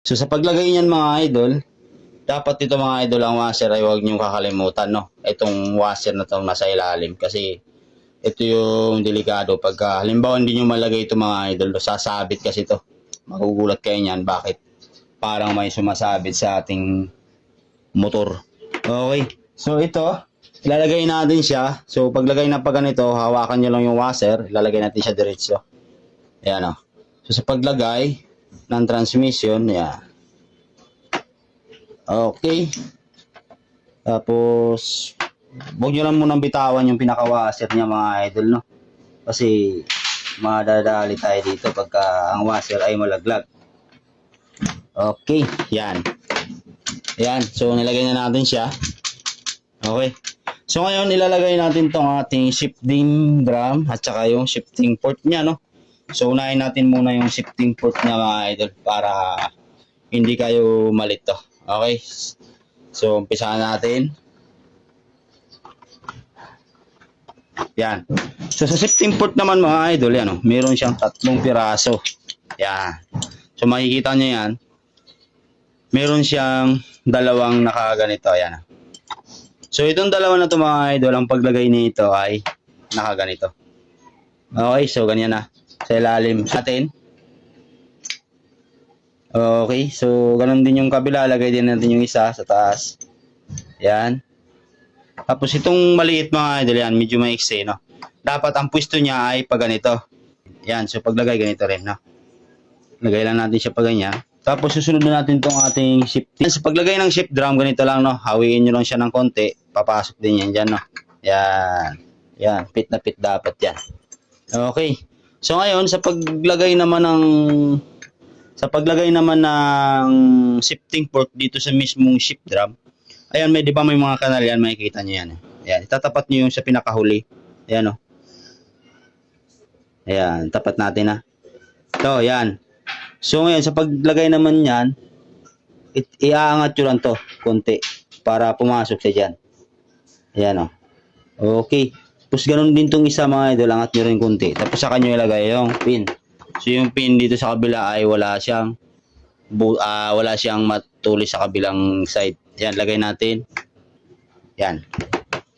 So sa paglagay niyan mga idol, dapat ito mga idol ang washer ay huwag niyong kakalimutan, no? Itong washer na itong nasa ilalim kasi ito yung delikado pagka halimbawa hindi nyo malagay ito mga idol, sasabit kasi ito. Magugulat kayo niyan, bakit? Parang may sumasabit sa ating motor. Okay, so ito, ilalagay natin siya. So paglagay na pa ganito, hawakan nyo lang yung washer, ilalagay natin siya diretso. Ayan o. So sa paglagay ng transmission, yan. Okay. Tapos, huwag nyo lang munang bitawan yung pinaka-washer niya mga idol, no? Kasi, madadali tayo dito pagka ang washer ay malaglag. Okay, yan. Yan, so nilagay na natin siya. Okay. So ngayon, ilalagay natin tong ating shifting drum at saka yung shifting port niya, no? So unahin natin muna yung shifting port niya mga idol para hindi kayo malito. Okay. So umpisahan natin. Yan. So sa shifting port naman mga idol, yan, oh, meron siyang 3 piraso. Yan. So makikita nyo yan. Meron siyang 2 nakaganito. Yan. So itong 2 na to mga idol, ang paglagay nito ay nakaganito. Okay, so ganyan na. Sa ilalim natin. Okay, so ganun din yung kabila. Lagay din natin yung isa sa taas. Yan. Tapos itong maliit mga idol, yan, medyo maiksi, no? Dapat ang pwesto niya ay pag ganito. Yan, so paglagay ganito rin, no? Lagay lang natin siya pag ganyan. Tapos susunod na natin itong ating shift. Yan, sa paglagay ng shift drum, ganito lang, no? Hawiin nyo lang siya ng konti. Papasok din yan dyan, no? Yan. Yan, fit na fit dapat yan. Okay. So ngayon, sa paglagay naman ng shifting port dito sa mismong shift drum, ayan, di ba may mga kanal yan, makikita nyo yan. Ayan, itatapat nyo yung sa pinakahuli. Ayan, oh. Ayan, tapat natin, ha. Ito, ayan. So ngayon, sa paglagay naman yan, iaangat nyo lang to, konti, para pumasok siya dyan. Ayan, oh. Okay. Tapos ganun din tong isa mga idol, angat nyo rin konti. Tapos saka nyo ilagay yung pin. So yung pin dito sa kabila ay wala siyang matulis sa kabilang side. Yan, lagay natin. Yan.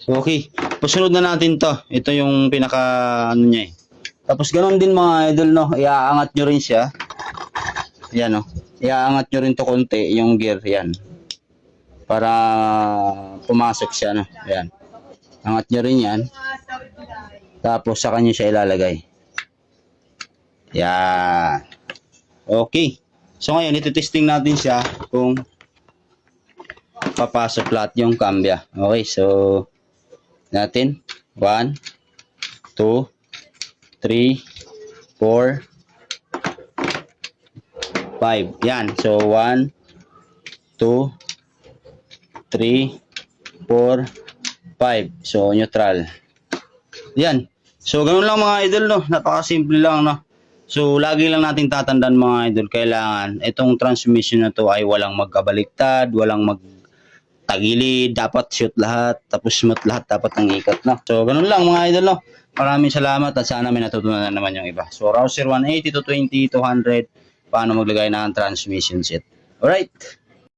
Okay. Pasunod na natin to. Ito yung pinaka niya eh. Tapos ganun din mga idol, no. Iaangat nyo rin siya. Yan, no. Iaangat nyo rin to konti yung gear. Yan. Para pumasok siya, no. Yan. Angat nyo rin yan. Tapos saka nyo siya ilalagay. Yan. Okay. So ngayon, ito-testing natin siya kung papasok lahat yung cambia. Okay, so natin 1, 2, 3, 4, 5. Yan. So 1, 2, 3, 4, 5. So neutral. Yan. So ganun lang mga idol, no. Napakasimple lang, no. So lagi lang nating tatandaan mga idol, kailangan itong transmission na to ay walang magkabaliktad, walang magtagilid, dapat shoot lahat, tapos smooth lahat dapat ang ikat, no. So ganun lang mga idol, no. Maraming salamat at sana may natutunan na naman yung iba. So Rouser 180 to 20 200 paano maglagay ng transmission set. Alright.